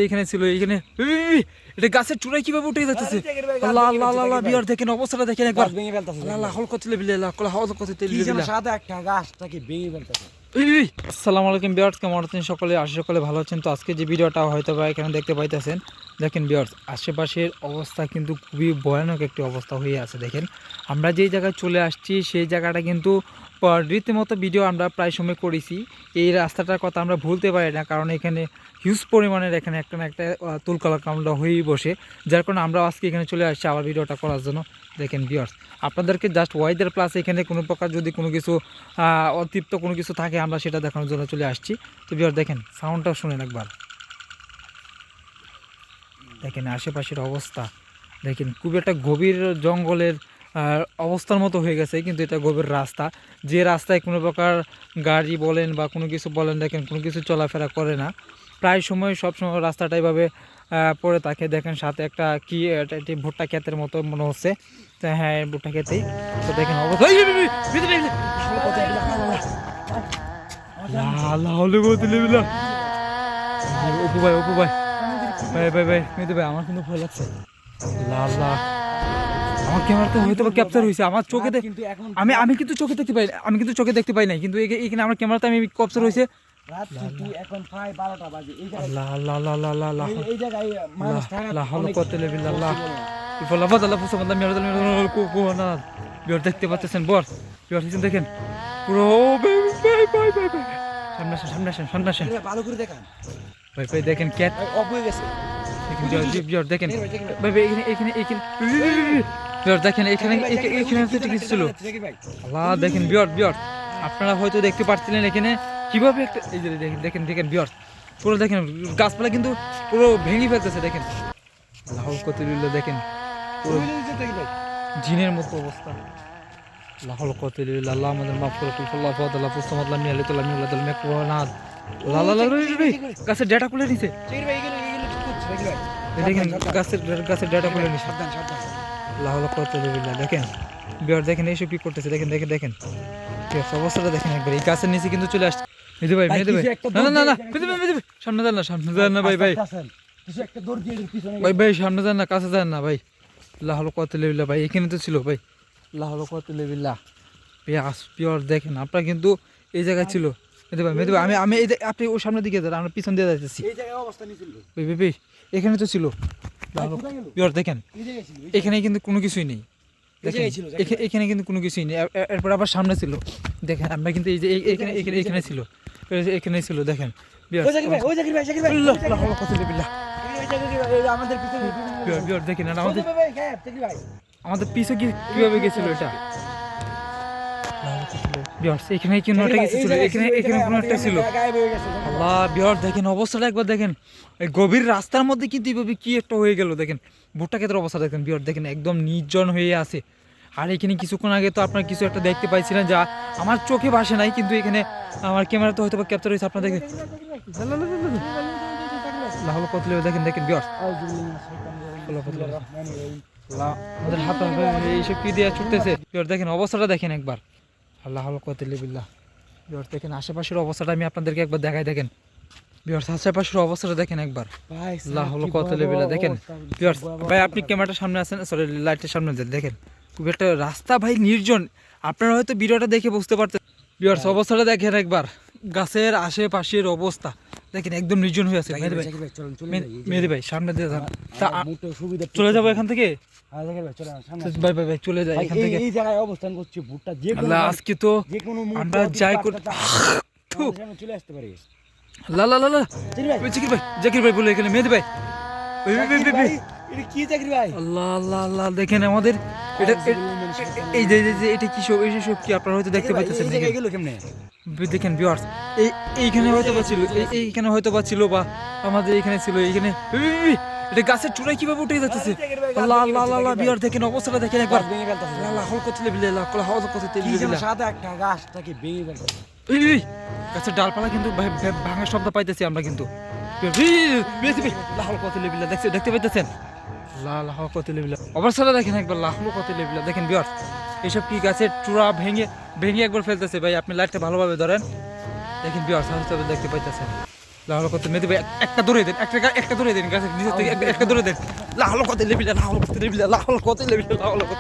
এখানে ছিল এইখানে এটা গাছের চূড়ায় কিভাবে উঠে যাচ্ছে। আল্লাহ আল্লাহ আল্লাহ বিয়ার দেখেন অবস্থাটা দেখেন একবার। ভেঙে ফেলতাছে আল্লাহ হল কত লেবিলে আল্লাহ কলা হাওয়া কত তেল কি যেন লেবিলে। সাদা একটা গাছটাকে ভেঙে ফেলতাছে। আসসালামু আলাইকুম বিয়ার্স, কেমন আছেন সকলে? আশা সকলে ভালো আছেন। তো আজকে যে ভিডিওটা হয়তো বা এখানে দেখতে পাইতেছেন, দেখেন বিয়ার্স আশেপাশের অবস্থা কিন্তু খুবই ভয়ানক একটি অবস্থা হয়ে আছে। দেখেন আমরা যেই জায়গায় চলে আসছি সেই জায়গাটা কিন্তু রীতিমতো ভিডিও আমরা প্রায় সময় করেছি। এই রাস্তাটার কথা আমরা ভুলতে পারি না, কারণ এখানে হিউজ পরিমাণের এখানে একটা না একটা তুলকালা কামড়া হয়েই বসে, যার কারণে আমরা আজকে এখানে চলে আসছি আবার ভিডিওটা করার জন্য। দেখেন ভিউয়ার্স আপনাদেরকে জাস্ট ওয়েদার প্লাস এখানে কোনো প্রকার যদি কোনো কিছু অতৃপ্ত কোনো কিছু থাকে আমরা সেটা দেখানোর জন্য চলে আসছি। তো ভিউয়ার্স দেখেন সাউন্ডটা শুনেন একবার, দেখেন আশেপাশের অবস্থা দেখেন খুব একটা গভীর জঙ্গলের অবস্থার মতো হয়ে গেছে, কিন্তু এটা গভীর রাস্তা, যে রাস্তায় কোনো প্রকার গাড়ি বলেন বা কোনো কিছু বলেন দেখেন কোনো কিছু চলাফেরা করে না প্রায় সময়, সবসময় রাস্তাটা এইভাবে পড়ে থাকে। দেখেন সাথে একটা কি এটি ভুট্টা ক্ষেতের মতো মনে হচ্ছে। তো হ্যাঁ ভুট্টা ক্ষেতেই। তো দেখেন অবস্থা অপু ভাই অপু ভাই ভাই ভাই ভাই মেয়েদের ভাই আমার কিন্তু ভয় লাগছে। লাল্লা আমার ক্যামেরাতে হয়তো বা ক্যাপচার হয়েছে আমার চোখে, আমি আমি কিন্তু চোখে দেখতে পাই, আমি কিন্তু চোখে দেখতে পাই নাই, কিন্তু এখানে আমার ক্যামেরাতে আমি ক্যাপচার হয়েছে। রাত কিন্তু এখন প্রায় 12টা বাজে। এই জায়গায় আল্লাহ আল্লাহ আল্লাহ আল্লাহ আল্লাহ এই জায়গায় মানুষ থাকা আল্লাহ হলো অনেক কত লেভেল আল্লাহ ইফাল্লাহ ফাদাল্লাহ ফুসামাল্লাহ মিয়ারাদাল মিয়ারাদাল কুকুনা বিয়ার দেখতে পাচ্ছেন বর বিয়ার হিসেন দেখেন পুরো ভাই ভাই ভাই ভাই সামনে আসেন সামনে আসেন সামনে আসেন ভালো করে দেখান ভাই ভাই দেখেন ক্যাট অফ হয়ে গেছে। দেখেন বিয়ার দেখেন ভাই ভাই এখানে এখানে এখানে বিয়ার দেখেন এখানে এখানে কিছু ছিল। আল্লাহ দেখেন বিয়ার বিয়ার আপনারা হয়তো দেখতে পাচ্ছিলেন এখানে কিভাবে একটা এই যে দেখেন দেখেন দেখেন বিয়ার পুরো দেখেন গাছপালা কিন্তু পুরো ভেঙে ফেলতেছে। দেখেন আল্লাহ কতলিল্লাহ দেখেন পুরো জিনের মতো অবস্থা। আল্লাহ কতলিল্লাহ আল্লাহ আমাদের মাফ করে আল্লাহ ফাদাল্লাহ ফুসামাল্লাহ মিয়ালাতুল্লাহ মিয়ালাতুল মাকরুনাত লা লা লা গাছের ডাটা খুলে নিছে। দেখেন গাছের ডাটা খুলে নিছে। সাবধান সাবধান। আল্লাহ কতলিল্লাহ দেখেন বিয়ার দেখেন এইসব কি করতেছে। দেখেন দেখেন দেখেন অবস্থাটা দেখেন একবার। এই গাছের নিচে কিন্তু চলে আসছে। মেহেদি ভাই মেহেদি ভাই না না না না মেহেদি ভাই সামনে যান না সামনে যান না ভাই ভাই কিছু একটা দৌড় দিয়ে পিছনে ভাই ভাই সামনে যান না কাছে যান না ভাই। আল্লাহ কত লেবিল্লা ভাই এখানে তো ছিল ভাই। আল্লাহ কত লেবিল্লা পেঁয়াজ পিওর দেখেন আপনারা কিন্তু এই জায়গায় ছিল। মেহেদি ভাই আমি আমি এই আপনি ওর সামনের দিকে যান, আমরা পিছন দিয়ে যাইতেছি। এই জায়গায় অবস্থা নিছিল ভাই ভাই ভাই এখানে তো ছিল পিওর দেখেন এখানে কিন্তু কোনো কিছুই নেই। এখানে কিন্তু কোনো কিছুই নেই, এরপর আবার সামনে ছিল দেখেন আমরা কিন্তু এই যে এখানে এখানে এখানে ছিল এখানে ছিল দেখেন দেখেন আমাদের পিছে কিভাবে গেছিল এটা। এখানে কোনো একটা কিছু ছিল, এখানে এখানে কোনো একটা ছিল। আল্লাহ বিহার দেখেন অবস্থাটা একবার দেখেন, এই গভীর রাস্তার মধ্যে কিন্তু এইভাবে কি একটা হয়ে গেল। দেখেন ভুট্টা ক্ষেতের অবস্থা দেখেন বিহার দেখেন একদম নির্জন হয়ে আছে। আর এখানে কিছুক্ষণ আগে তো আপনার কিছু একটা দেখতে পাইছিলেন যা আমার চোখে ভাসে নাই, কিন্তু এখানে আমার ক্যামেরাতে হয়তো ক্যাপচার হয়েছে। আপনার দেখেন কত দেখেন দেখেন বিহার আমাদের হাত এইসব কি দিয়ে ছুটতেছে বিহার দেখেন অবস্থাটা দেখেন একবার। আল্লাহ কত বিল্লাহ বিহার দেখেন আশেপাশের অবস্থাটা আমি আপনাদেরকে একবার দেখাই। দেখেন বিহার আশেপাশের অবস্থাটা দেখেন একবার। আল্লাহ কত বিল্লাহ দেখেন বিহার ভাই আপনি ক্যামেরাটার সামনে আছেন, সরি লাইটের সামনে দেখেন খুব একটা রাস্তা ভাই নির্জন। আপনারা হয়তো ভিডিওটা দেখে বুঝতে পারতেন বিহার অবস্থাটা দেখেন একবার। গাছের আশেপাশের অবস্থা দেখেন একদম নির্জন হয়ে আছে। মেহেদি ভাই সামনে দিয়ে যান, চলে যাবো এখান থেকে ভাই ভাই ভাই চলে যাই এখান থেকে। এই জায়গায় অবস্থান করছে ভুট্টা যে আল্লাহ আজকে তো আমরা যাই করতে চলে আসতে পারি। লা লা লা লা জাকির ভাই বলে এখানে মেহেদি ভাই কি জাকির ভাই আল্লাহ আল্লাহ আল্লাহ দেখেন আমাদের এটা এই যে এটা কি সব এই সব কি আপনারা হয়তো দেখতে পাচ্ছেন দেখেন ভিউয়ার্স এইখানে হয়তো বা ছিল এইখানে হয়তো বা ছিল বা আমাদের এখানে ছিল এইখানে এটা গাছের চূড়ায় কিভাবে উঠে যাচ্ছে। আল্লাহ আল্লাহ আল্লাহ ভিউয়ার দেখেন অবস্থাটা দেখেন একবার। আল্লাহ হল কত লেবিলে আল্লাহ কলা হাওয়া কত তেল লেবিলে সাদা একটা গাছটাকে ভেঙে ফেলতেছে। গাছের ডালপালা কিন্তু ভাঙার শব্দ পাইতেছি আমরা কিন্তু। আল্লাহ কত লেবিলে দেখতে পাইতেছেন আল্লাহ কত লেবিলে অবস্থাটা দেখেন একবার। আল্লাহ কত লেবিলে দেখেন ভিউয়ার এইসব কি গাছের চূড়া ভেঙে ভেঙে একবার ফেলতেছে ভাই। আপনি লাইটটা ভালোভাবে ধরেন দেখেন ভিউয়ার দেখতে পাইতেছেন লাহল করতে মেহেদি ভাই একটা দৌড়ে দেন, একটা দৌড়ে দেন গাছের নিচে থেকে একটা দৌড়ে দেন। লাহল করতে লেবিলা, লাহল করতে লেবিলা, লাহল করতে লেবিলা, লাহল করতে